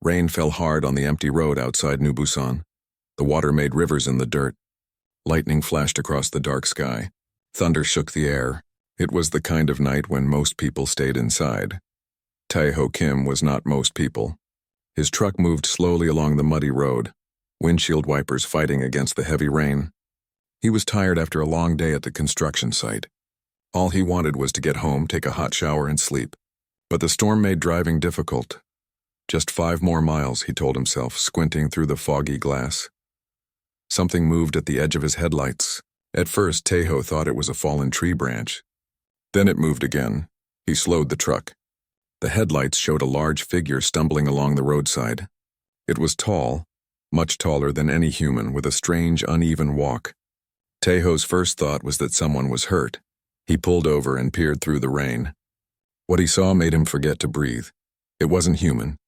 Rain fell hard on the empty road outside New Busan. The water made rivers in the dirt. Lightning flashed across the dark sky. Thunder shook the air. It was the kind of night when most people stayed inside. Tae-ho Kim was not most people. His truck moved slowly along the muddy road, windshield wipers fighting against the heavy rain. He was tired after a long day at the construction site. All he wanted was to get home, take a hot shower, and sleep. But the storm made driving difficult. Just 5 more miles, he told himself, squinting through the foggy glass. Something moved at the edge of his headlights. At first, Tae-ho thought it was a fallen tree branch. Then it moved again. He slowed the truck. The headlights showed a large figure stumbling along the roadside. It was tall, much taller than any human, with a strange, uneven walk. Tae-ho's first thought was that someone was hurt. He pulled over and peered through the rain. What he saw made him forget to breathe. It wasn't human.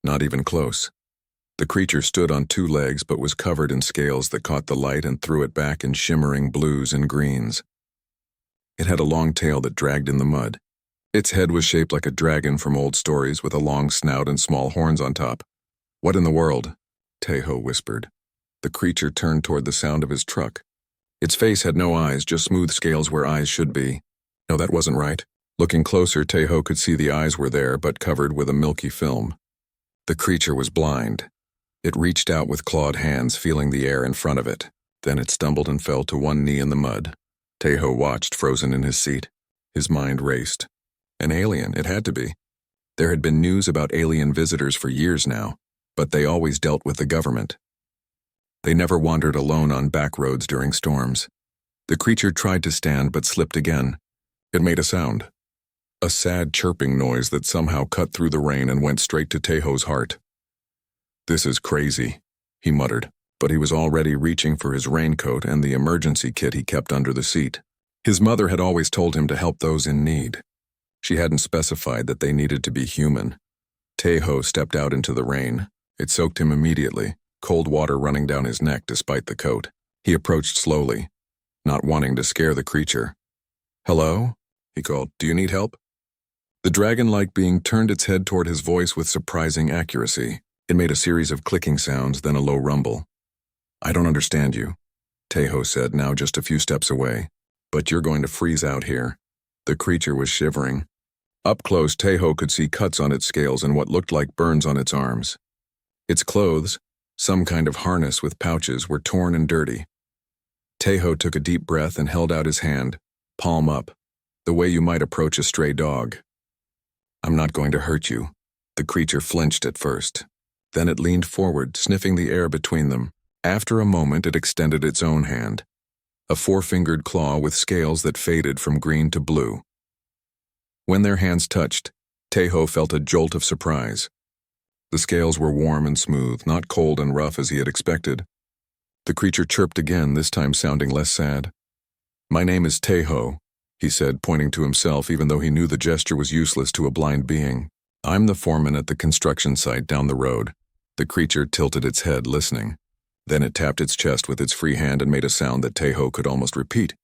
Not even close. The creature stood on 2 legs but was covered in scales that caught the light and threw it back in shimmering blues and greens. It had a long tail that dragged in the mud. Its head was shaped like a dragon from old stories with a long snout and small horns on top. "What in the world?" Tae-ho whispered. The creature turned toward the sound of his truck. Its face had no eyes, just smooth scales where eyes should be. No, that wasn't right. Looking closer, Tae-ho could see the eyes were there but covered with a milky film. The creature was blind. It reached out with clawed hands, feeling the air in front of it. Then it stumbled and fell to one knee in the mud. Tae-ho watched, frozen in his seat. His mind raced. An alien, it had to be. There had been news about alien visitors for years now, but they always dealt with the government. They never wandered alone on back roads during storms. The creature tried to stand but slipped again. It made a sound. A sad chirping noise that somehow cut through the rain and went straight to Tae-ho's heart. "This is crazy," he muttered, but he was already reaching for his raincoat and the emergency kit he kept under the seat. His mother had always told him to help those in need. She hadn't specified that they needed to be human. Tae-ho stepped out into the rain. It soaked him immediately, cold water running down his neck despite the coat. He approached slowly, not wanting to scare the creature. "Hello?" he called. "Do you need help?" The dragon-like being turned its head toward his voice with surprising accuracy. It made a series of clicking sounds, then a low rumble. "I don't understand you," Tae-ho said, now just a few steps away. "But you're going to freeze out here." The creature was shivering. Up close, Tae-ho could see cuts on its scales and what looked like burns on its arms. Its clothes, some kind of harness with pouches, were torn and dirty. Tae-ho took a deep breath and held out his hand, palm up, the way you might approach a stray dog. "I'm not going to hurt you." The creature flinched at first. Then it leaned forward, sniffing the air between them. After a moment, it extended its own hand. A 4-fingered claw with scales that faded from green to blue. When their hands touched, Tae-ho felt a jolt of surprise. The scales were warm and smooth, not cold and rough as he had expected. The creature chirped again, this time sounding less sad. "My name is Tae-ho," he said, pointing to himself even though he knew the gesture was useless to a blind being. "I'm the foreman at the construction site down the road." The creature tilted its head, listening. Then it tapped its chest with its free hand and made a sound that Tae-ho could almost repeat.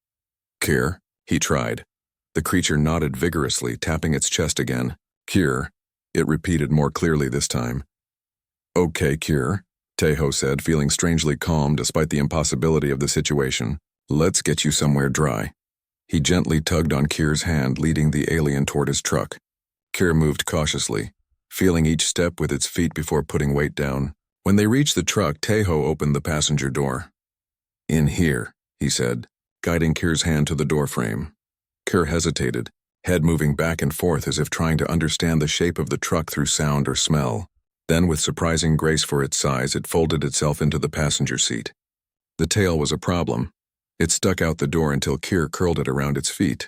"Kir," he tried. The creature nodded vigorously, tapping its chest again. "Kir," it repeated more clearly this time. "Okay, Kir," Tae-ho said, feeling strangely calm despite the impossibility of the situation. "Let's get you somewhere dry." He gently tugged on Kir's hand, leading the alien toward his truck. Kir moved cautiously, feeling each step with its feet before putting weight down. When they reached the truck, Tae-ho opened the passenger door. "In here," he said, guiding Kir's hand to the doorframe. Kir hesitated, head moving back and forth as if trying to understand the shape of the truck through sound or smell. Then, with surprising grace for its size, it folded itself into the passenger seat. The tail was a problem. It stuck out the door until Kir curled it around its feet.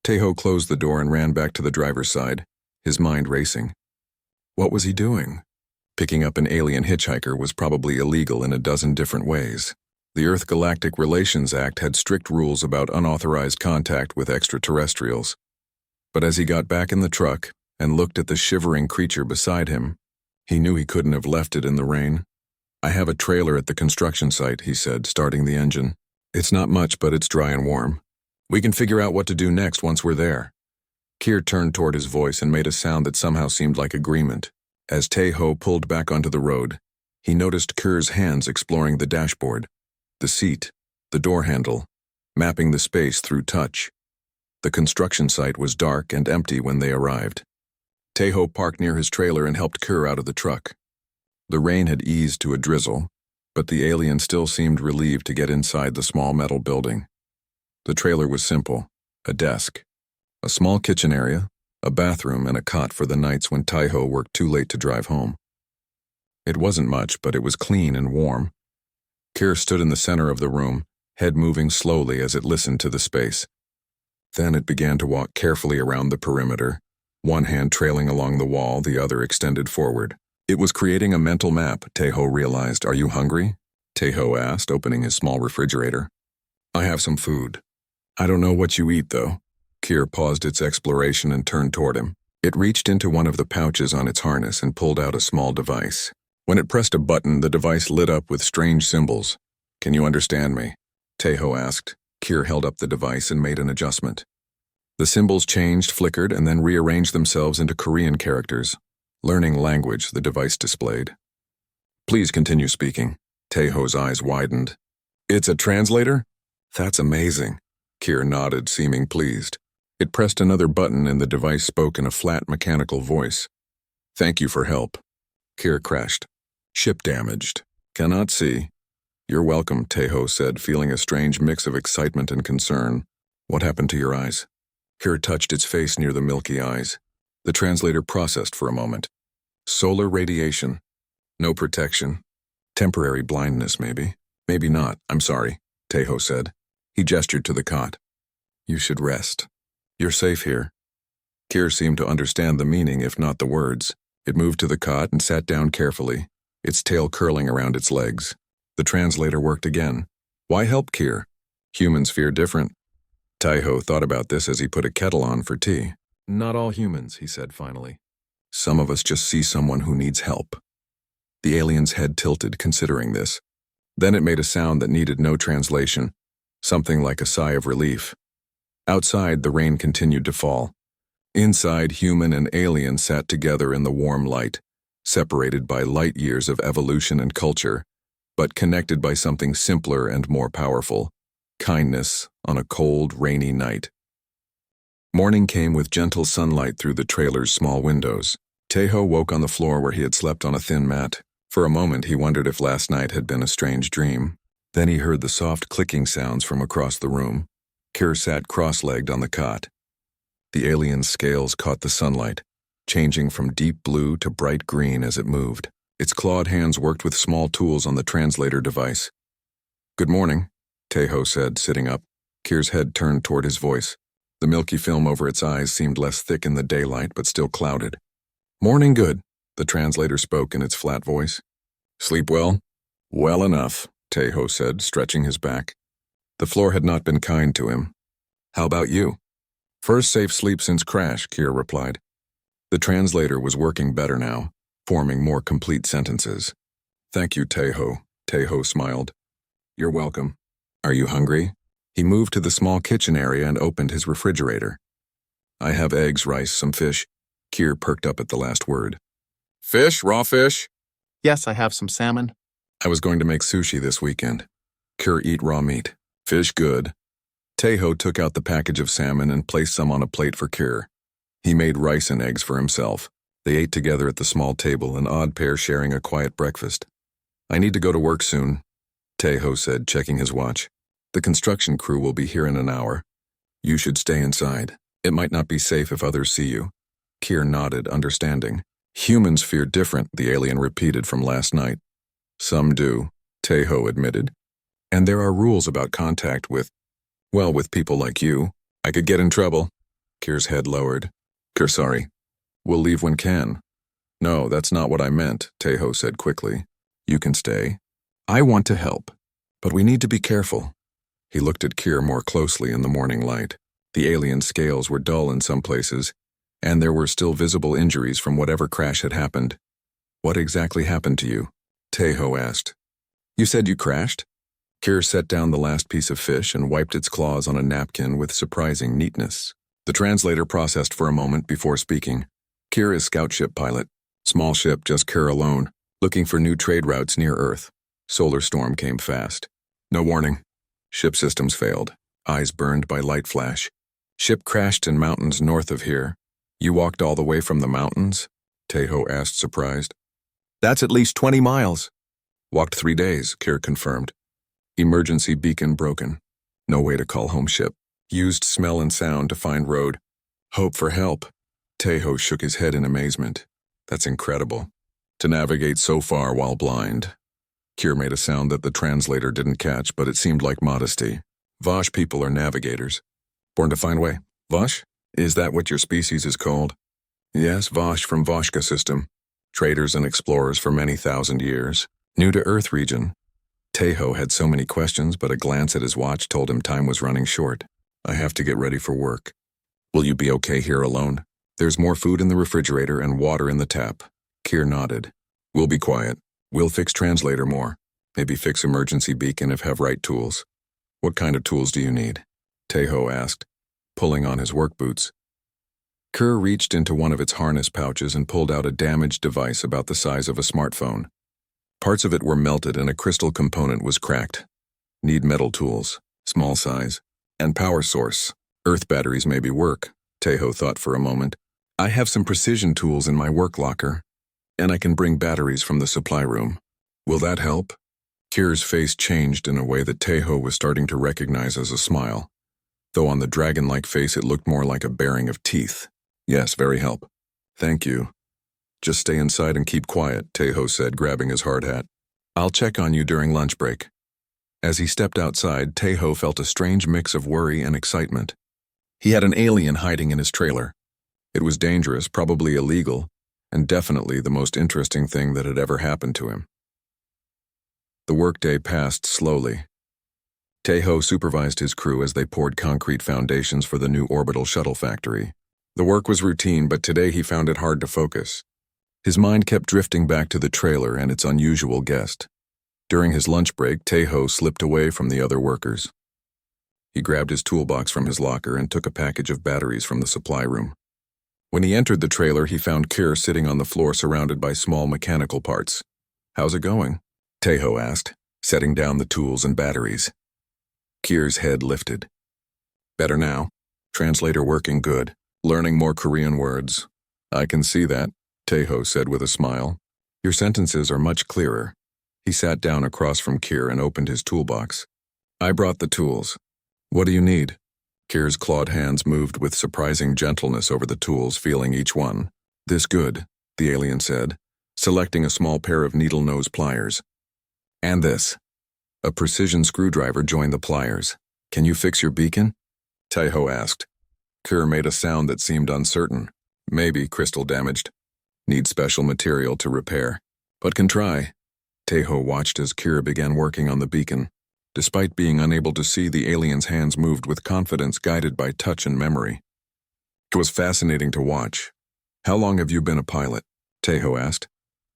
Tae-ho closed the door and ran back to the driver's side, his mind racing. What was he doing? Picking up an alien hitchhiker was probably illegal in a dozen different ways. The Earth Galactic Relations Act had strict rules about unauthorized contact with extraterrestrials. But as he got back in the truck and looked at the shivering creature beside him, he knew he couldn't have left it in the rain. "I have a trailer at the construction site," he said, starting the engine. "It's not much, but it's dry and warm. We can figure out what to do next once we're there." Kir turned toward his voice and made a sound that somehow seemed like agreement. As Tae-ho pulled back onto the road, he noticed Kerr's hands exploring the dashboard, the seat, the door handle, mapping the space through touch. The construction site was dark and empty when they arrived. Tae-ho parked near his trailer and helped Kerr out of the truck. The rain had eased to a drizzle, but the alien still seemed relieved to get inside the small metal building. The trailer was simple: a desk, a small kitchen area, a bathroom, and a cot for the nights when Tae-ho worked too late to drive home. It wasn't much, but it was clean and warm. Kerr stood in the center of the room, head moving slowly as it listened to the space. Then it began to walk carefully around the perimeter, one hand trailing along the wall, the other extended forward. It was creating a mental map, Tae-ho realized. "Are you hungry?" Tae-ho asked, opening his small refrigerator. "I have some food. I don't know what you eat, though." Kerr paused its exploration and turned toward him. It reached into one of the pouches on its harness and pulled out a small device. When it pressed a button, the device lit up with strange symbols. "Can you understand me?" Tae-ho asked. Kerr held up the device and made an adjustment. The symbols changed, flickered, and then rearranged themselves into Korean characters. Learning language, the device displayed. "Please continue speaking." Tae-ho's eyes widened. "It's a translator? That's amazing." Kerr nodded, seeming pleased. It pressed another button and the device spoke in a flat mechanical voice. "Thank you for help." Kerr crashed. "Ship damaged. Cannot see." "You're welcome," Tae-ho said, feeling a strange mix of excitement and concern. "What happened to your eyes?" Kerr touched its face near the milky eyes. The translator processed for a moment. "Solar radiation. No protection. Temporary blindness, maybe. Maybe not. I'm sorry," Tae-ho said. He gestured to the cot. "You should rest. You're safe here." Kerr seemed to understand the meaning, if not the words. It moved to the cot and sat down carefully, its tail curling around its legs. The translator worked again. Why help Kerr? Humans fear different. Tae-ho thought about this as he put a kettle on for tea. "Not all humans," he said finally. "Some of us just see someone who needs help." The alien's head tilted, considering this. Then it made a sound that needed no translation, something like a sigh of relief. Outside, the rain continued to fall. Inside, human and alien sat together in the warm light, separated by light years of evolution and culture, but connected by something simpler and more powerful: kindness on a cold, rainy night. Morning came with gentle sunlight through the trailer's small windows. Tae-ho woke on the floor where he had slept on a thin mat. For a moment, he wondered if last night had been a strange dream. Then he heard the soft clicking sounds from across the room. Kerr sat cross-legged on the cot. The alien's scales caught the sunlight, changing from deep blue to bright green as it moved. Its clawed hands worked with small tools on the translator device. "Good morning," Tae-ho said, sitting up. Kerr's head turned toward his voice. The milky film over its eyes seemed less thick in the daylight, but still clouded. "Morning good," the translator spoke in its flat voice. "Sleep well?" "Well enough," Tae-ho said, stretching his back. The floor had not been kind to him. "How about you?" "First safe sleep since crash," Kerr replied. The translator was working better now, forming more complete sentences. "Thank you, Tae-ho," Tae-ho smiled. "You're welcome. Are you hungry?" He moved to the small kitchen area and opened his refrigerator. "I have eggs, rice, some fish." Kerr perked up at the last word. "Fish? Raw fish?" "Yes, I have some salmon." "I was going to make sushi this weekend." Kerr eat raw meat. "Fish good." Tae-ho took out the package of salmon and placed some on a plate for Kerr. He made rice and eggs for himself. They ate together at the small table, an odd pair sharing a quiet breakfast. "I need to go to work soon," Tae-ho said, checking his watch. "The construction crew will be here in an hour. You should stay inside. It might not be safe if others see you." Kerr nodded, understanding. "Humans fear different," the alien repeated from last night. "Some do," Tae-ho admitted. "And there are rules about contact with people like you. I could get in trouble." Kerr's head lowered. "Kerr, sorry. We'll leave when can." "No, that's not what I meant," Tae-ho said quickly. "You can stay. I want to help, but we need to be careful." He looked at Kerr more closely in the morning light. The alien scales were dull in some places, and there were still visible injuries from whatever crash had happened. "What exactly happened to you?" Tae-ho asked. "You said you crashed?" Kerr set down the last piece of fish and wiped its claws on a napkin with surprising neatness. The translator processed for a moment before speaking. "Kerr is scout ship pilot. Small ship, just Kir alone, looking for new trade routes near Earth. Solar storm came fast. No warning. Ship systems failed. Eyes burned by light flash. Ship crashed in mountains north of here. You walked all the way from the mountains? Tejo asked, surprised. That's at least 20 miles. Walked 3 days, Kir confirmed. Emergency beacon broken. No way to call home ship. Used smell and sound to find road. Hope for help. Tejo shook his head in amazement. That's incredible. To navigate so far while blind. Kir made a sound that the translator didn't catch, but it seemed like modesty. Vosh people are navigators. Born to find way. Vosh? Is that what your species is called? Yes, Vosh from Voshka system. Traders and explorers for many thousand years. New to Earth region. Tejo had so many questions, but a glance at his watch told him time was running short. I have to get ready for work. Will you be okay here alone? There's more food in the refrigerator and water in the tap. Kir nodded. We'll be quiet. We'll fix translator more. Maybe fix emergency beacon if have right tools. What kind of tools do you need? Tejo asked, pulling on his work boots. Kir reached into one of its harness pouches and pulled out a damaged device about the size of a smartphone. Parts of it were melted and a crystal component was cracked. Need metal tools, small size, and power source. Earth batteries maybe work, Tejo thought for a moment. I have some precision tools in my work locker, and I can bring batteries from the supply room. Will that help? Kir's face changed in a way that Tejo was starting to recognize as a smile, though on the dragon-like face it looked more like a baring of teeth. Yes, very help. Thank you. Just stay inside and keep quiet, Tejo said, grabbing his hard hat. I'll check on you during lunch break. As he stepped outside, Tejo felt a strange mix of worry and excitement. He had an alien hiding in his trailer. It was dangerous, probably illegal, and definitely the most interesting thing that had ever happened to him. The workday passed slowly. Tejo supervised his crew as they poured concrete foundations for the new orbital shuttle factory. The work was routine, but today he found it hard to focus. His mind kept drifting back to the trailer and its unusual guest. During his lunch break, Tejo slipped away from the other workers. He grabbed his toolbox from his locker and took a package of batteries from the supply room. When he entered the trailer, he found Kir sitting on the floor surrounded by small mechanical parts. How's it going? Tejo asked, setting down the tools and batteries. Kir's head lifted. Better now. Translator working good. Learning more Korean words. I can see that, Tejo said with a smile. Your sentences are much clearer. He sat down across from Kir and opened his toolbox. I brought the tools. What do you need? Kir's clawed hands moved with surprising gentleness over the tools, feeling each one. This good, the alien said, selecting a small pair of needle-nose pliers. And this. A precision screwdriver joined the pliers. Can you fix your beacon? Tejo asked. Kir made a sound that seemed uncertain. Maybe crystal damaged. Need special material to repair. But can try. Tejo watched as Kir began working on the beacon. Despite being unable to see, the alien's hands moved with confidence, guided by touch and memory. It was fascinating to watch. How long have you been a pilot? Tejo asked.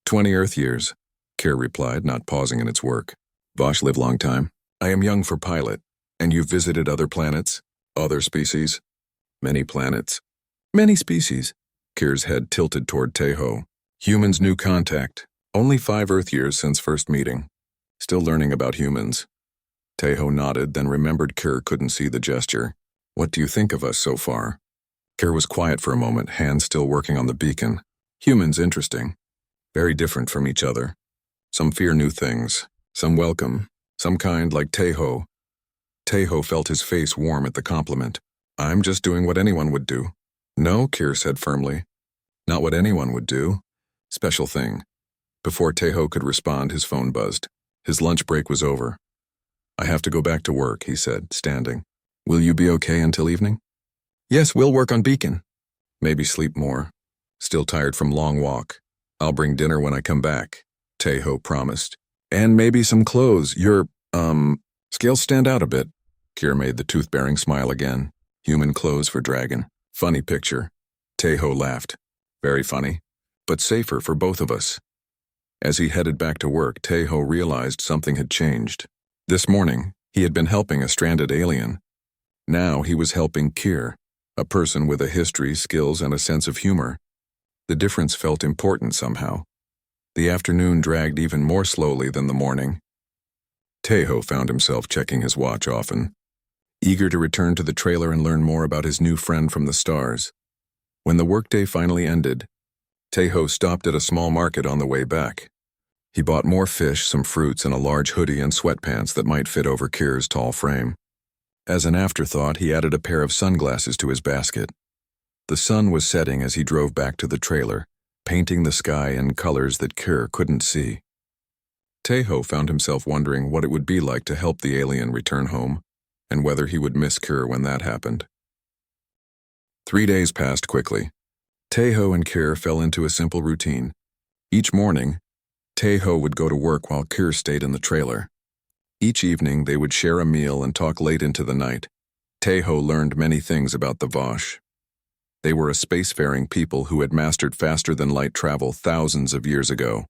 20 Earth years, Kir replied, not pausing in its work. Vosh live long time. I am young for pilot. And you've visited other planets? Other species? Many planets. Many species. Kir's head tilted toward Tejo. Humans new contact. Only 5 Earth years since first meeting. Still learning about humans. Tejo nodded, then remembered Kir couldn't see the gesture. What do you think of us so far? Kir was quiet for a moment, hands still working on the beacon. Humans interesting. Very different from each other. Some fear new things. Some welcome. Some kind like Tejo. Tejo felt his face warm at the compliment. I'm just doing what anyone would do. No, Kir said firmly. Not what anyone would do. Special thing. Before Tejo could respond, his phone buzzed. His lunch break was over. I have to go back to work, he said, standing. Will you be okay until evening? Yes, we'll work on beacon. Maybe sleep more. Still tired from long walk. I'll bring dinner when I come back, Tejo promised. And maybe some clothes. Your, scales stand out a bit. Kir made the tooth-bearing smile again. Human clothes for dragon. Funny picture. Tejo laughed. Very funny. But safer for both of us. As he headed back to work, Tejo realized something had changed. This morning, he had been helping a stranded alien. Now he was helping Kir, a person with a history, skills, and a sense of humor. The difference felt important somehow. The afternoon dragged even more slowly than the morning. Tejo found himself checking his watch often, eager to return to the trailer and learn more about his new friend from the stars. When the workday finally ended, Tejo stopped at a small market on the way back. He bought more fish, some fruits, and a large hoodie and sweatpants that might fit over Kier's tall frame. As an afterthought, he added a pair of sunglasses to his basket. The sun was setting as he drove back to the trailer, painting the sky in colors that Kier couldn't see. Tejo found himself wondering what it would be like to help the alien return home, and whether he would miss Kier when that happened. 3 days passed quickly. Tejo and Kier fell into a simple routine. Each morning, Tejo would go to work while Kier stayed in the trailer. Each evening, they would share a meal and talk late into the night. Tejo learned many things about the Vosh. They were a spacefaring people who had mastered faster-than-light travel thousands of years ago.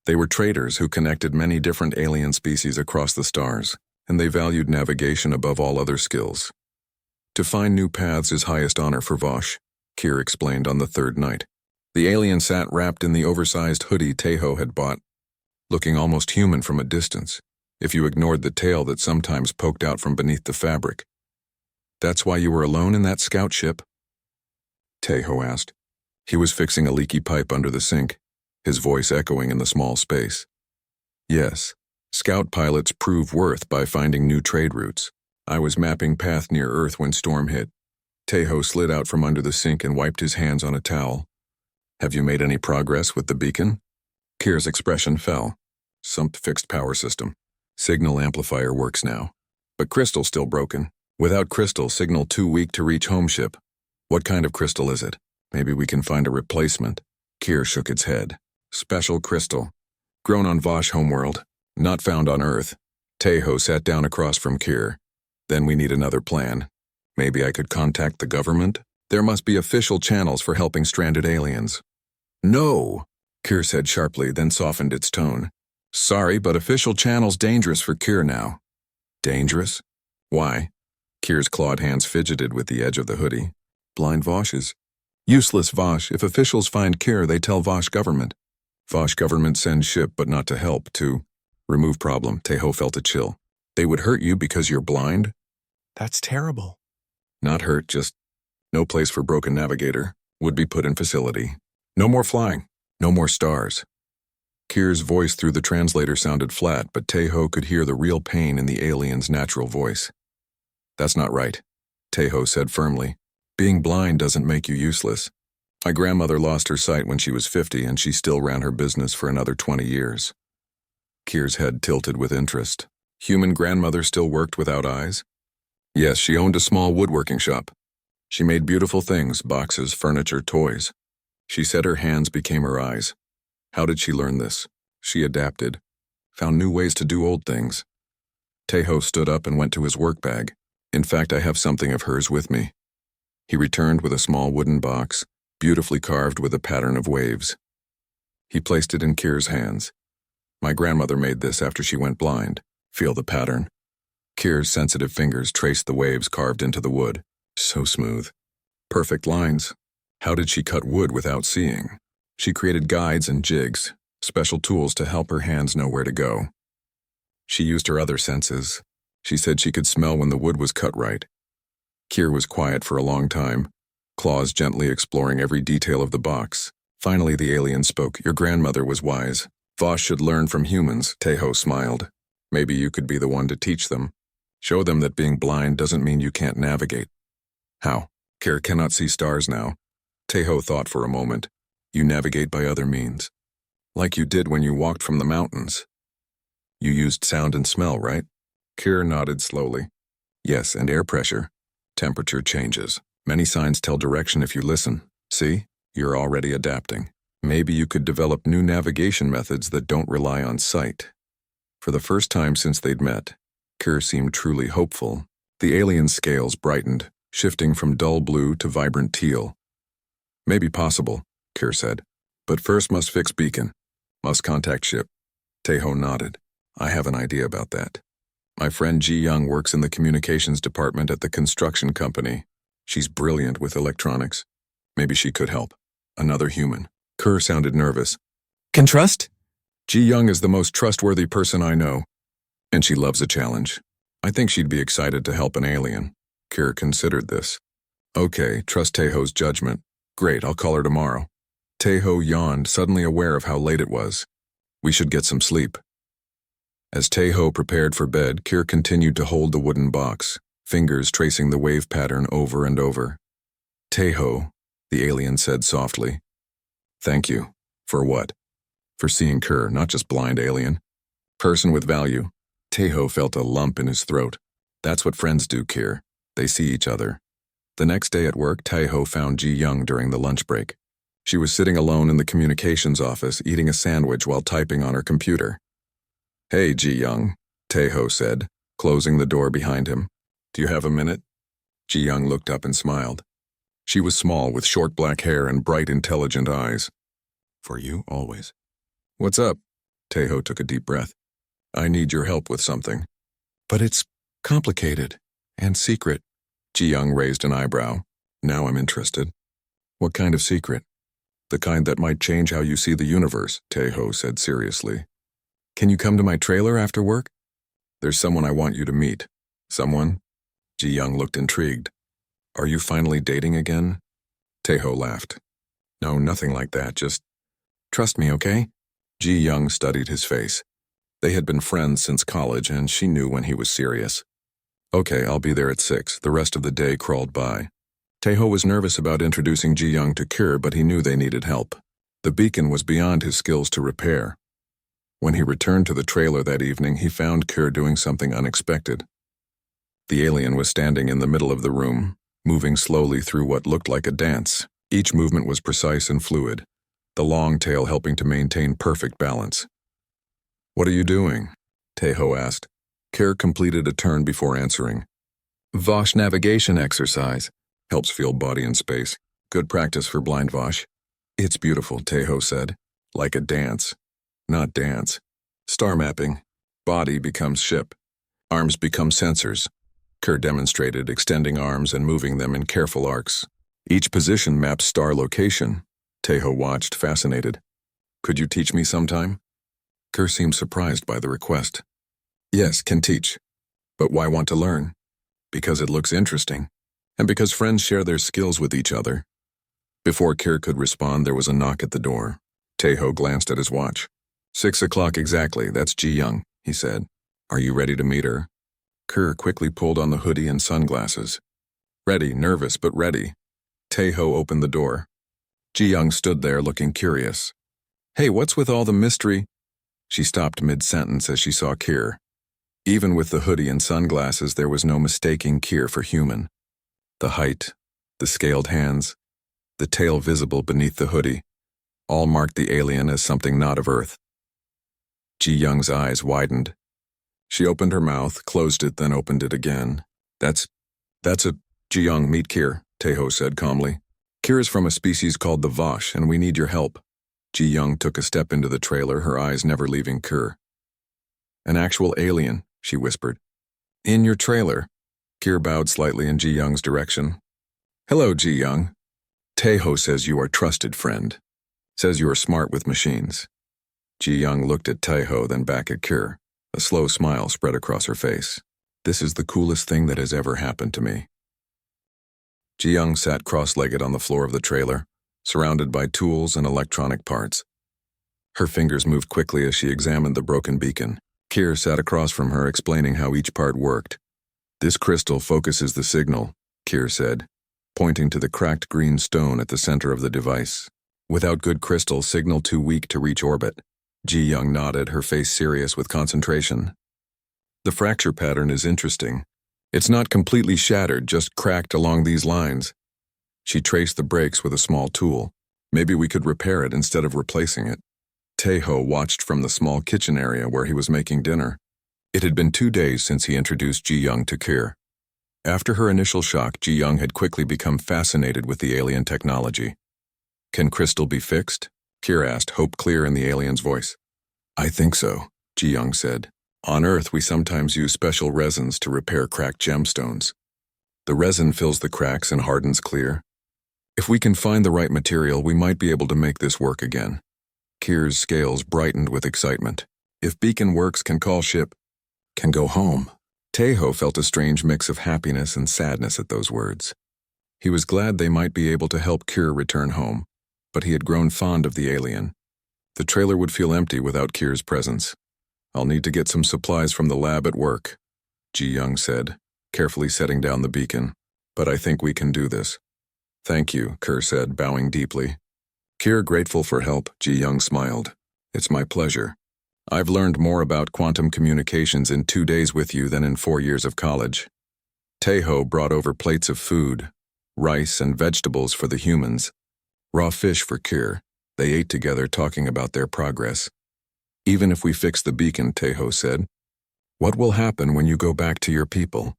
They were traders who connected many different alien species across the stars, and they valued navigation above all other skills. To find new paths is highest honor for Vosh, Kier explained on the third night. The alien sat wrapped in the oversized hoodie Tejo had bought, looking almost human from a distance, if you ignored the tail that sometimes poked out from beneath the fabric. "That's why you were alone in that scout ship?" Tejo asked. He was fixing a leaky pipe under the sink, his voice echoing in the small space. "Yes, scout pilots prove worth by finding new trade routes. I was mapping path near Earth when storm hit." Tejo slid out from under the sink and wiped his hands on a towel. "Have you made any progress with the beacon?" Kier's expression fell. "Sump fixed power system. Signal amplifier works now. But crystal still broken. Without crystal, signal too weak to reach home ship. What kind of crystal is it? Maybe we can find a replacement." Kier shook its head. "Special crystal. Grown on Vosh homeworld. Not found on Earth." Tejo sat down across from Kier. "Then we need another plan. Maybe I could contact the government? There must be official channels for helping stranded aliens." "No," Kier said sharply, then softened its tone. "Sorry, but official channel's dangerous for Kier now." "Dangerous? Why?" Kier's clawed hands fidgeted with the edge of the hoodie. "Blind Voshes. Useless Vosh. If officials find Kier, they tell Vosh government. Vosh government sends ship, but not to help, to remove problem." Tejo felt a chill. "They would hurt you because you're blind?" That's terrible. "Not hurt, just no place for broken navigator. Would be put in facility. No more flying. No more stars." Kier's voice through the translator sounded flat, but Tejo could hear the real pain in the alien's natural voice. "That's not right," Tejo said firmly. "Being blind doesn't make you useless. My grandmother lost her sight when she was 50, and she still ran her business for another 20 years. Kier's head tilted with interest. Human grandmother still worked without eyes? Yes, she owned a small woodworking shop. She made beautiful things, boxes, furniture, toys. She said her hands became her eyes. How did she learn this? She adapted, found new ways to do old things." Tejo stood up and went to his work bag. "In fact, I have something of hers with me." He returned with a small wooden box, beautifully carved with a pattern of waves. He placed it in Kier's hands. "My grandmother made this after she went blind. Feel the pattern." Kier's sensitive fingers traced the waves carved into the wood. So smooth. Perfect lines. How did she cut wood without seeing? She created guides and jigs, special tools to help her hands know where to go. She used her other senses. She said she could smell when the wood was cut right. Kier was quiet for a long time, claws gently exploring every detail of the box. Finally, the alien spoke. "Your grandmother was wise. Vosh should learn from humans." Tejo smiled. "Maybe you could be the one to teach them. Show them that being blind doesn't mean you can't navigate." "How?" Kier cannot see stars now. Tejo thought for a moment. "You navigate by other means. Like you did when you walked from the mountains. You used sound and smell, right?" Kier nodded slowly. "Yes, and air pressure. Temperature changes. Many signs tell direction if you listen. See? You're already adapting. Maybe you could develop new navigation methods that don't rely on sight." For the first time since they'd met, Kier seemed truly hopeful. The alien's scales brightened, shifting from dull blue to vibrant teal. "Maybe possible," Kier said. "But first must fix beacon. Must contact ship." Tejo nodded. "I have an idea about that. My friend Ji Young works in the communications department at the construction company. She's brilliant with electronics. Maybe she could help." Another human. Kerr sounded nervous. Can trust? Ji Young is the most trustworthy person I know, and she loves a challenge. I think she'd be excited to help an alien. Kerr considered this. Okay, trust Taeho's judgment. Great, I'll call her tomorrow. Taeho yawned, suddenly aware of how late it was. We should get some sleep. As Taeho prepared for bed, Kerr continued to hold the wooden box, fingers tracing the wave pattern over and over. Taeho, the alien said softly. Thank you. For what? For seeing Kerr, not just blind alien. Person with value. Taeho felt a lump in his throat. That's what friends do, Kerr. They see each other. The next day at work, Taeho found Ji Young during the lunch break. She was sitting alone in the communications office, eating a sandwich while typing on her computer. Hey, Ji Young, Taeho said, closing the door behind him. Do you have a minute? Ji Young looked up and smiled. She was small, with short black hair and bright, intelligent eyes. For you, always. What's up? Taeho took a deep breath. I need your help with something. But it's complicated and secret. Ji Young raised an eyebrow. Now I'm interested. What kind of secret? The kind that might change how you see the universe, Taeho said seriously. Can you come to my trailer after work? There's someone I want you to meet. Someone? Ji Young looked intrigued. Are you finally dating again? Taeho laughed. No, nothing like that, just trust me, okay? Ji Young studied his face. They had been friends since college, and she knew when he was serious. Okay, I'll be there at 6. The rest of the day crawled by. Taeho was nervous about introducing Ji Young to Kerr, but he knew they needed help. The beacon was beyond his skills to repair. When he returned to the trailer that evening, he found Kerr doing something unexpected. The alien was standing in the middle of the room, moving slowly through what looked like a dance. Each movement was precise and fluid, the long tail helping to maintain perfect balance. What are you doing? Taeho asked. Kerr completed a turn before answering. Vosh navigation exercise. Helps feel body in space. Good practice for blind Vosh. It's beautiful, Taeho said. Like a dance. Not dance. Star mapping. Body becomes ship. Arms become sensors. Kerr demonstrated, extending arms and moving them in careful arcs. Each position maps star location. Taeho watched, fascinated. Could you teach me sometime? Kerr seemed surprised by the request. Yes, can teach. But why want to learn? Because it looks interesting. And because friends share their skills with each other. Before Kerr could respond, there was a knock at the door. Taeho glanced at his watch. 6 o'clock exactly, that's Ji Young, he said. Are you ready to meet her? Kerr quickly pulled on the hoodie and sunglasses. Ready, nervous, but ready. Taeho opened the door. Ji Young stood there looking curious. Hey, what's with all the mystery? She stopped mid-sentence as she saw Kerr. Even with the hoodie and sunglasses, there was no mistaking Kerr for human. The height, the scaled hands, the tail visible beneath the hoodie, all marked the alien as something not of Earth. Ji Young's eyes widened. She opened her mouth, closed it, then opened it again. That's a Ji Young, meet Kerr, Taeho said calmly. Kerr is from a species called the Vosh, and we need your help. Ji Young took a step into the trailer, her eyes never leaving Kerr. An actual alien, she whispered. In your trailer. Kerr bowed slightly in Ji Young's direction. Hello, Ji Young. Taeho says you are trusted friend. Says you are smart with machines. Ji Young looked at Taeho, then back at Kerr. A slow smile spread across her face. This is the coolest thing that has ever happened to me. Ji Young sat cross-legged on the floor of the trailer, surrounded by tools and electronic parts. Her fingers moved quickly as she examined the broken beacon. Kerr sat across from her, explaining how each part worked. This crystal focuses the signal, Kerr said, pointing to the cracked green stone at the center of the device. Without good crystal, signal too weak to reach orbit. Ji Young nodded, her face serious with concentration. The fracture pattern is interesting. It's not completely shattered, just cracked along these lines. She traced the breaks with a small tool. Maybe we could repair it instead of replacing it. Taeho watched from the small kitchen area where he was making dinner. It had been 2 days since he introduced Ji Young to Kerr. After her initial shock, Ji Young had quickly become fascinated with the alien technology. Can crystal be fixed? Kerr asked, hope clear in the alien's voice. I think so, Ji Young said. On Earth, we sometimes use special resins to repair cracked gemstones. The resin fills the cracks and hardens clear. If we can find the right material, we might be able to make this work again. Kier's scales brightened with excitement. If beacon works, can call ship, can go home. Tejo felt a strange mix of happiness and sadness at those words. He was glad they might be able to help Kier return home, but he had grown fond of the alien. The trailer would feel empty without Kier's presence. I'll need to get some supplies from the lab at work, Ji Young said, carefully setting down the beacon. But I think we can do this. Thank you, Kier said, bowing deeply. Kier grateful for help, Ji Young smiled. It's my pleasure. I've learned more about quantum communications in 2 days with you than in 4 years of college. Tejo brought over plates of food, rice and vegetables for the humans, raw fish for Kier. They ate together, talking about their progress. Even if we fix the beacon, Tejo said, what will happen when you go back to your people?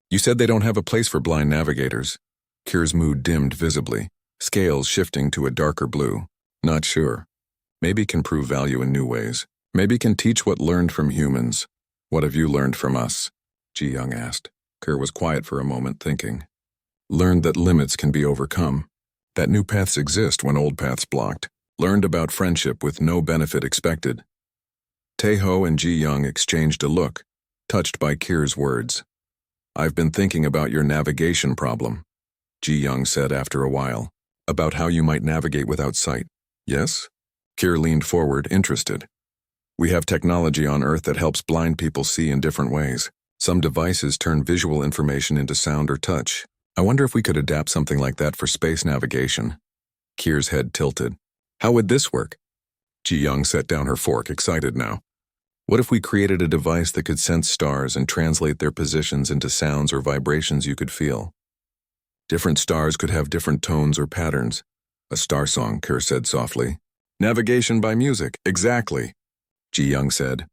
You said they don't have a place for blind navigators. Kier's mood dimmed visibly, scales shifting to a darker blue. Not sure. Maybe can prove value in new ways. Maybe can teach what learned from humans. What have you learned from us? Ji Young asked. Kier was quiet for a moment, thinking. Learned that limits can be overcome. That new paths exist when old paths blocked. Learned about friendship with no benefit expected. Tejo and Ji Young exchanged a look, touched by Kier's words. I've been thinking about your navigation problem, Ji Young said after a while. About how you might navigate without sight. Yes? Kier leaned forward, interested. We have technology on Earth that helps blind people see in different ways. Some devices turn visual information into sound or touch. I wonder if we could adapt something like that for space navigation. Kier's head tilted. How would this work? Ji Young set down her fork, excited now. What if we created a device that could sense stars and translate their positions into sounds or vibrations you could feel? Different stars could have different tones or patterns. A star song, Kier said softly. Navigation by music, exactly, Ji Young said.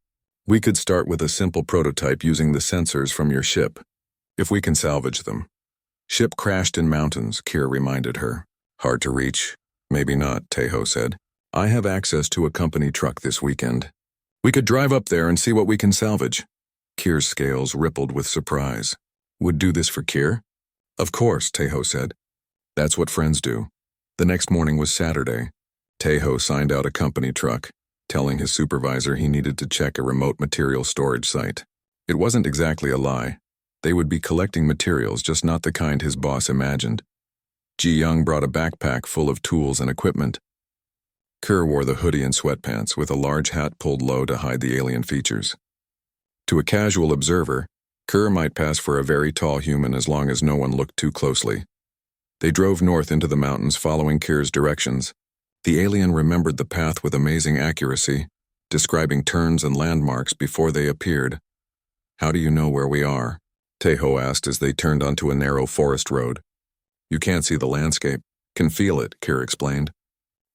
We could start with a simple prototype using the sensors from your ship, if we can salvage them. Ship crashed in mountains, Kier reminded her. Hard to reach. Maybe not, Tejo said. I have access to a company truck this weekend. We could drive up there and see what we can salvage. Kier's scales rippled with surprise. Would do this for Kier? Of course, Tejo said. That's what friends do. The next morning was Saturday. Tejo signed out a company truck, telling his supervisor he needed to check a remote material storage site. It wasn't exactly a lie. They would be collecting materials, just not the kind his boss imagined. Ji Young brought a backpack full of tools and equipment. Kier wore the hoodie and sweatpants with a large hat pulled low to hide the alien features. To a casual observer, Kier might pass for a very tall human as long as no one looked too closely. They drove north into the mountains following Kier's directions. The alien remembered the path with amazing accuracy, describing turns and landmarks before they appeared. How do you know where we are? Tejo asked as they turned onto a narrow forest road. You can't see the landscape. Can feel it, Kier explained.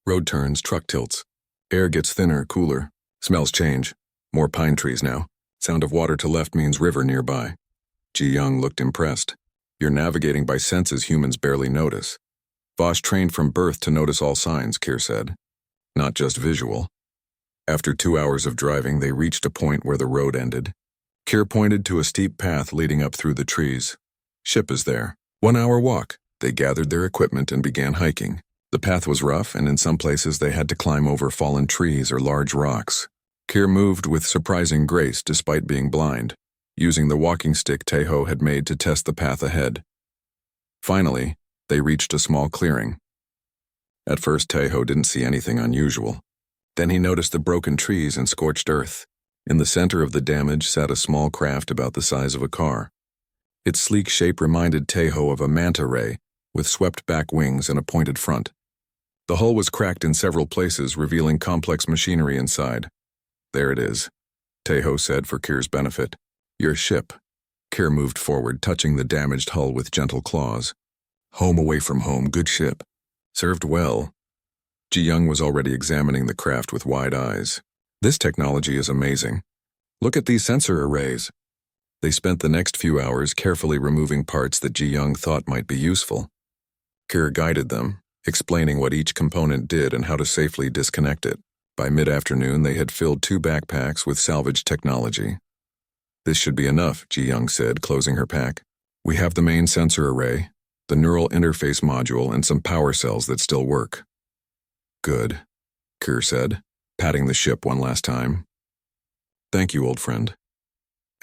Road turns, truck tilts. Air gets thinner, cooler. Smells change. More pine trees now. Sound of water to left means river nearby. Ji Young looked impressed. You're navigating by senses humans barely notice. Bosch trained from birth to notice all signs, Kier said. Not just visual. After 2 hours of driving, they reached a point where the road ended. Kier pointed to a steep path leading up through the trees. Ship is there. 1 hour walk. They gathered their equipment and began hiking. The path was rough, and in some places they had to climb over fallen trees or large rocks. Kier moved with surprising grace despite being blind, using the walking stick Tejo had made to test the path ahead. Finally, they reached a small clearing. At first, Tejo didn't see anything unusual. Then he noticed the broken trees and scorched earth. In the center of the damage sat a small craft about the size of a car. Its sleek shape reminded Tejo of a manta ray, with swept-back wings and a pointed front. The hull was cracked in several places, revealing complex machinery inside. There it is, Tejo said for Kier's benefit. Your ship. Kier moved forward, touching the damaged hull with gentle claws. Home away from home, good ship. Served well. Ji Young was already examining the craft with wide eyes. This technology is amazing. Look at these sensor arrays. They spent the next few hours carefully removing parts that Ji Young thought might be useful. Kier guided them, explaining what each component did and how to safely disconnect it. By mid-afternoon, they had filled 2 backpacks with salvage technology. This should be enough, Ji Young said, closing her pack. We have the main sensor array, the neural interface module, and some power cells that still work. Good, Kir said, patting the ship one last time. Thank you, old friend.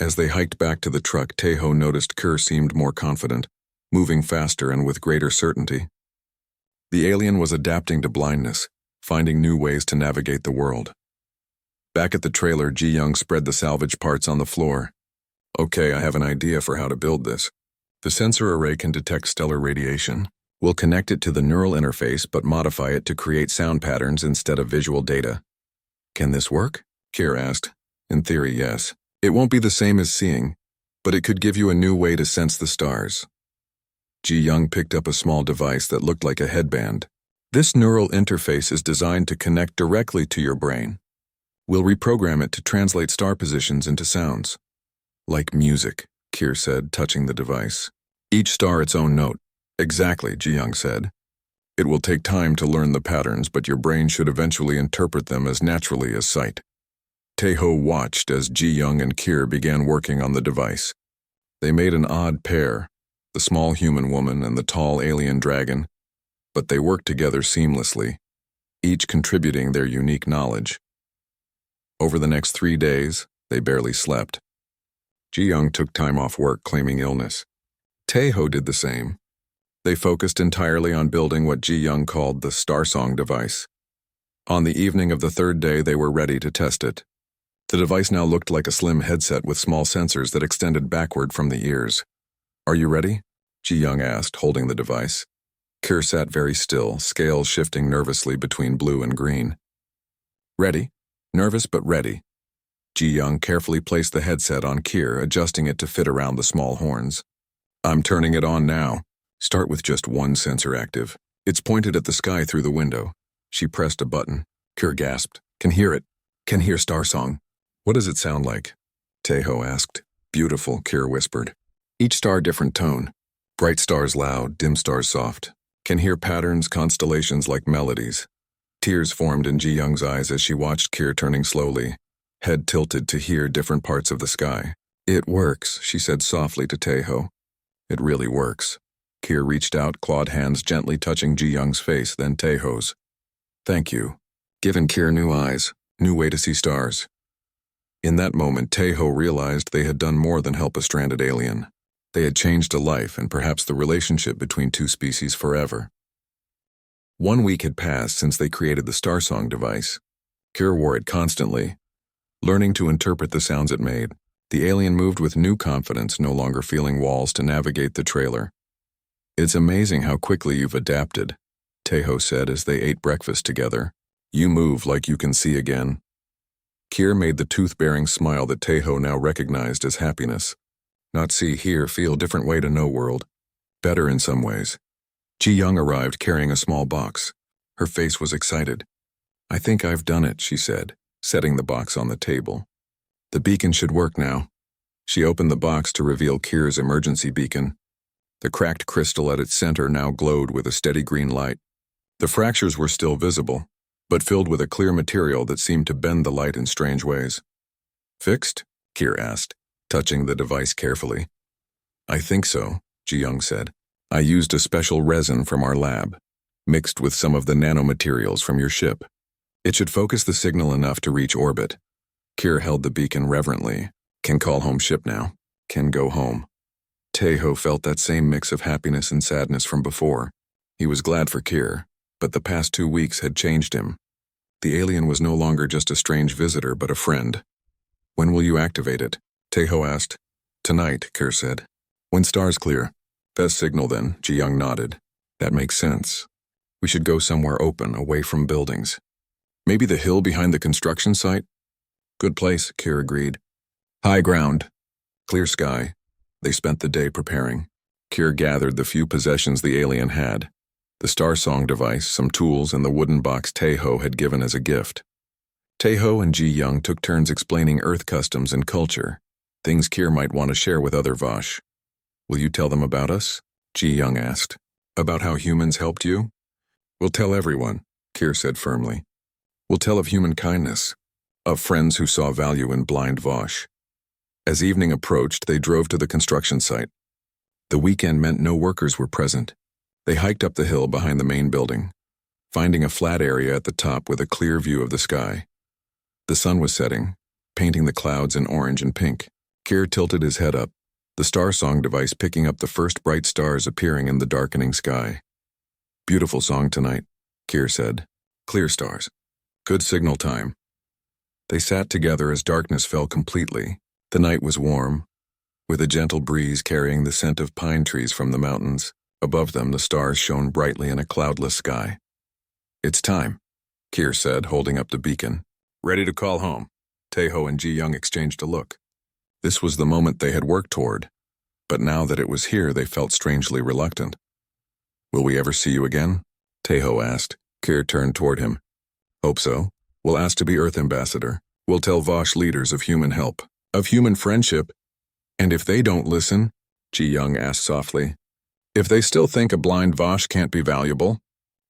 As they hiked back to the truck, Tejo noticed Kir seemed more confident, moving faster and with greater certainty. The alien was adapting to blindness, finding new ways to navigate the world. Back at the trailer, Ji-young spread the salvage parts on the floor. Okay, I have an idea for how to build this. The sensor array can detect stellar radiation. We'll connect it to the neural interface but modify it to create sound patterns instead of visual data. Can this work? Kir asked. In theory, yes. It won't be the same as seeing, but it could give you a new way to sense the stars. Ji-young picked up a small device that looked like a headband. This neural interface is designed to connect directly to your brain. We'll reprogram it to translate star positions into sounds. Like music, Kir said, touching the device. Each star its own note. Exactly, Ji-young said. It will take time to learn the patterns, but your brain should eventually interpret them as naturally as sight. Tejo watched as Ji-young and Kir began working on the device. They made an odd pair, the small human woman and the tall alien dragon, but they worked together seamlessly, each contributing their unique knowledge. Over the next 3 days, they barely slept. Ji-young took time off work, claiming illness. Tejo did the same. They focused entirely on building what Ji-young called the Starsong device. On the evening of the 3rd day, they were ready to test it. The device now looked like a slim headset with small sensors that extended backward from the ears. Are you ready? Ji-young asked, holding the device. Kir sat very still, scales shifting nervously between blue and green. Ready? Nervous but ready. Ji-young carefully placed the headset on Kir, adjusting it to fit around the small horns. I'm turning it on now. Start with just one sensor active. It's pointed at the sky through the window. She pressed a button. Kir gasped. Can hear it. Can hear Starsong. What does it sound like? Tejo asked. Beautiful, Kir whispered. Each star different tone. Bright stars loud, dim stars soft. Can hear patterns, constellations like melodies. Tears formed in Ji-young's eyes as she watched Kir turning slowly, head tilted to hear different parts of the sky. It works, she said softly to Tejo. It really works. Kir reached out, clawed hands gently touching Ji-young's face, then Tejo's. Thank you. Given Kir new eyes, new way to see stars. In that moment, Tejo realized they had done more than help a stranded alien. They had changed a life and perhaps the relationship between two species forever. 1 week had passed since they created the Starsong device. Kir wore it constantly, learning to interpret the sounds it made. The alien moved with new confidence, no longer feeling walls to navigate the trailer. It's amazing how quickly you've adapted, Tejo said as they ate breakfast together. You move like you can see again. Kir made the tooth-bearing smile that Tejo now recognized as happiness. Not see, hear, feel, different way to know world. Better in some ways. Ji-young arrived carrying a small box. Her face was excited. I think I've done it, she said, setting the box on the table. The beacon should work now. She opened the box to reveal Kir's emergency beacon. The cracked crystal at its center now glowed with a steady green light. The fractures were still visible, but filled with a clear material that seemed to bend the light in strange ways. Fixed? Kir asked, touching the device carefully. I think so, Ji-young said. I used a special resin from our lab, mixed with some of the nanomaterials from your ship. It should focus the signal enough to reach orbit. Kir held the beacon reverently. Can call home ship now. Can go home. Tejo felt that same mix of happiness and sadness from before. He was glad for Kir, but the past 2 weeks had changed him. The alien was no longer just a strange visitor, but a friend. When will you activate it? Tejo asked. Tonight, Kir said. When stars clear. Best signal then, Ji-young nodded. That makes sense. We should go somewhere open, away from buildings. Maybe the hill behind the construction site? Good place, Kir agreed. High ground. Clear sky. They spent the day preparing. Kir gathered the few possessions the alien had. The Starsong device, some tools, and the wooden box Tejo had given as a gift. Tejo and Ji-young took turns explaining Earth customs and culture, things Kir might want to share with other Vosh. Will you tell them about us? Ji-young asked. About how humans helped you? We'll tell everyone, Kir said firmly. We'll tell of human kindness, of friends who saw value in blind Vosh. As evening approached, they drove to the construction site. The weekend meant no workers were present. They hiked up the hill behind the main building, finding a flat area at the top with a clear view of the sky. The sun was setting, painting the clouds in orange and pink. Kier tilted his head up, the star song device picking up the first bright stars appearing in the darkening sky. "Beautiful song tonight," Kier said. "Clear stars. Good signal time." They sat together as darkness fell completely. The night was warm, with a gentle breeze carrying the scent of pine trees from the mountains. Above them, the stars shone brightly in a cloudless sky. "It's time," Kier said, holding up the beacon. "Ready to call home." Taeho and Ji-young exchanged a look. This was the moment they had worked toward, but now that it was here, they felt strangely reluctant. "Will we ever see you again?" Taeho asked. Kier turned toward him. "Hope so. We'll ask to be Earth Ambassador. We'll tell Vosh leaders of human help, of human friendship. And if they don't listen," Ji-young asked softly, "if they still think a blind Vosh can't be valuable?"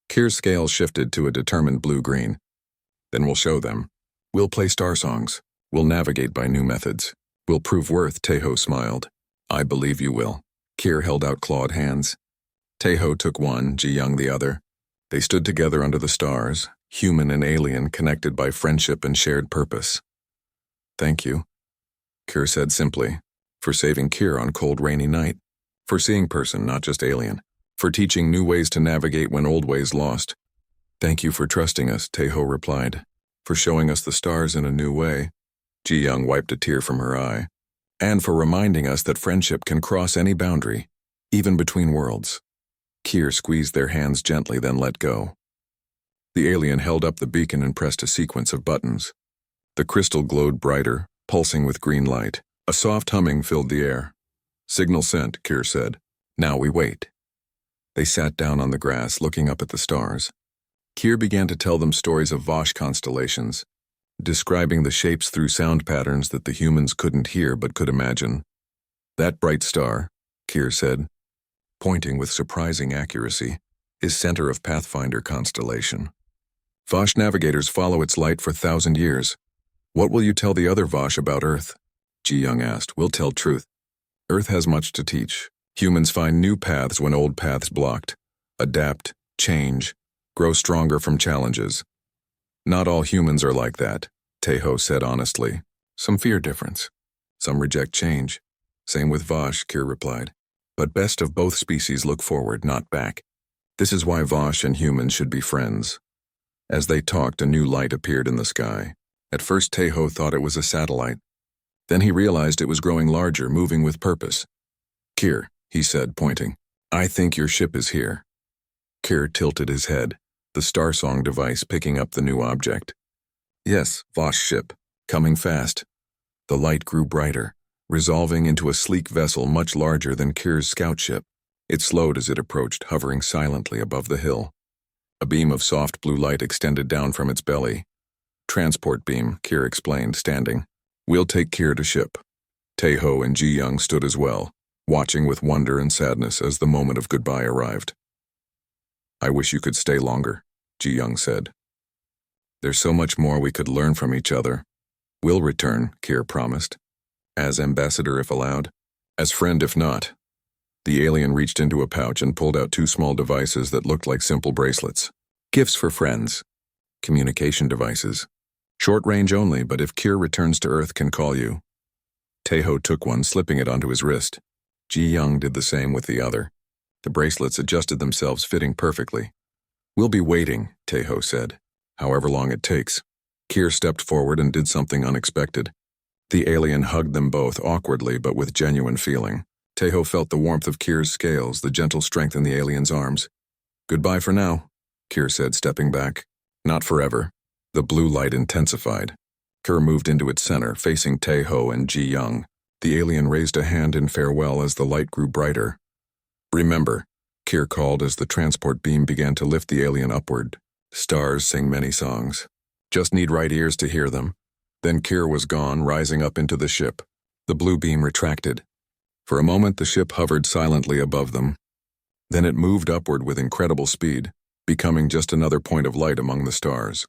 Kier's scale shifted to a determined blue-green. "Then we'll show them. We'll play star songs. We'll navigate by new methods. We'll prove worth," Taeho smiled. "I believe you will." Kier held out clawed hands. Taeho took one, Ji-young the other. They stood together under the stars, human and alien, connected by friendship and shared purpose. "Thank you," Kier said simply, "for saving Kier on cold rainy night, for seeing person, not just alien, for teaching new ways to navigate when old ways lost." "Thank you for trusting us," Taeho replied, "for showing us the stars in a new way." Ji-young wiped a tear from her eye. "And for reminding us that friendship can cross any boundary, even between worlds." Kier squeezed their hands gently, then let go. The alien held up the beacon and pressed a sequence of buttons. The crystal glowed brighter, pulsing with green light. A soft humming filled the air. "Signal sent," Kier said. "Now we wait." They sat down on the grass, looking up at the stars. Kier began to tell them stories of Vosh constellations, describing the shapes through sound patterns that the humans couldn't hear but could imagine. "That bright star," Kier said, pointing with surprising accuracy, "is center of Pathfinder constellation. Vosh navigators follow its light for 1,000 years. What will you tell the other Vosh about Earth?" Ji-young asked. "We'll tell truth. Earth has much to teach. Humans find new paths when old paths blocked. Adapt, change, grow stronger from challenges. Not all humans are like that," Taeho said honestly. "Some fear difference. Some reject change. Same with Vosh," Kier replied. "But best of both species look forward, not back. This is why Vosh and humans should be friends." As they talked, a new light appeared in the sky. At first, Taeho thought it was a satellite. Then he realized it was growing larger, moving with purpose. "Kier," he said, pointing, "I think your ship is here." Kier tilted his head, the star song device picking up the new object. "Yes, Vosh ship, coming fast." The light grew brighter, resolving into a sleek vessel much larger than Kier's scout ship. It slowed as it approached, hovering silently above the hill. A beam of soft blue light extended down from its belly. "Transport beam," Kier explained, standing. "We'll take Kier to ship." Taeho and Ji-young stood as well, watching with wonder and sadness as the moment of goodbye arrived. "I wish you could stay longer," Ji-young said. "There's so much more we could learn from each other." "We'll return," Kier promised. "As ambassador if allowed. As friend if not." The alien reached into a pouch and pulled out two small devices that looked like simple bracelets. "Gifts for friends. Communication devices. Short range only, but if Kier returns to Earth, can call you." Taeho took one, slipping it onto his wrist. Ji-young did the same with the other. The bracelets adjusted themselves, fitting perfectly. "We'll be waiting," Taeho said. "However long it takes." Kier stepped forward and did something unexpected. The alien hugged them both, awkwardly but with genuine feeling. Taeho felt the warmth of Kier's scales, the gentle strength in the alien's arms. "Goodbye for now," Kier said, stepping back. "Not forever." The blue light intensified. Kier moved into its center, facing Taeho and Ji-young. The alien raised a hand in farewell as the light grew brighter. "Remember," Kier called as the transport beam began to lift the alien upward. "Stars sing many songs. Just need right ears to hear them." Then Kier was gone, rising up into the ship. The blue beam retracted. For a moment, the ship hovered silently above them. Then it moved upward with incredible speed, becoming just another point of light among the stars.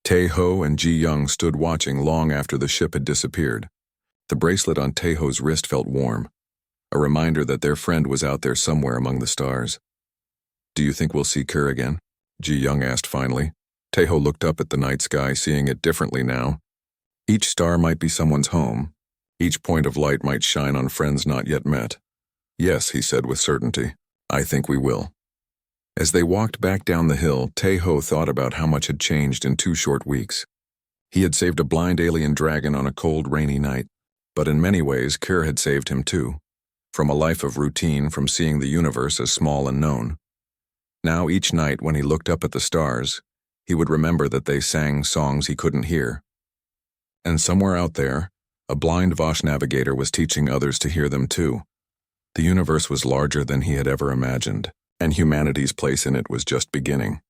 Taeho and Ji-young stood watching long after the ship had disappeared. The bracelet on Taeho's wrist felt warm. a reminder that their friend was out there somewhere among the stars. Do you think we'll see Kerr again? Ji Young asked finally. Taeho looked up at the night sky, seeing it differently now. Each star might be someone's home. Each point of light might shine on friends not yet met. Yes, he said with certainty. I think we will. As they walked back down the hill, Taeho thought about how much had changed in 2 short weeks. He had saved a blind alien dragon on a cold, rainy night, but in many ways, Kerr had saved him too. From a life of routine, from seeing the universe as small and known. Now each night when he looked up at the stars, he would remember that they sang songs he couldn't hear. And somewhere out there, a blind Vosh navigator was teaching others to hear them too. The universe was larger than he had ever imagined, and humanity's place in it was just beginning.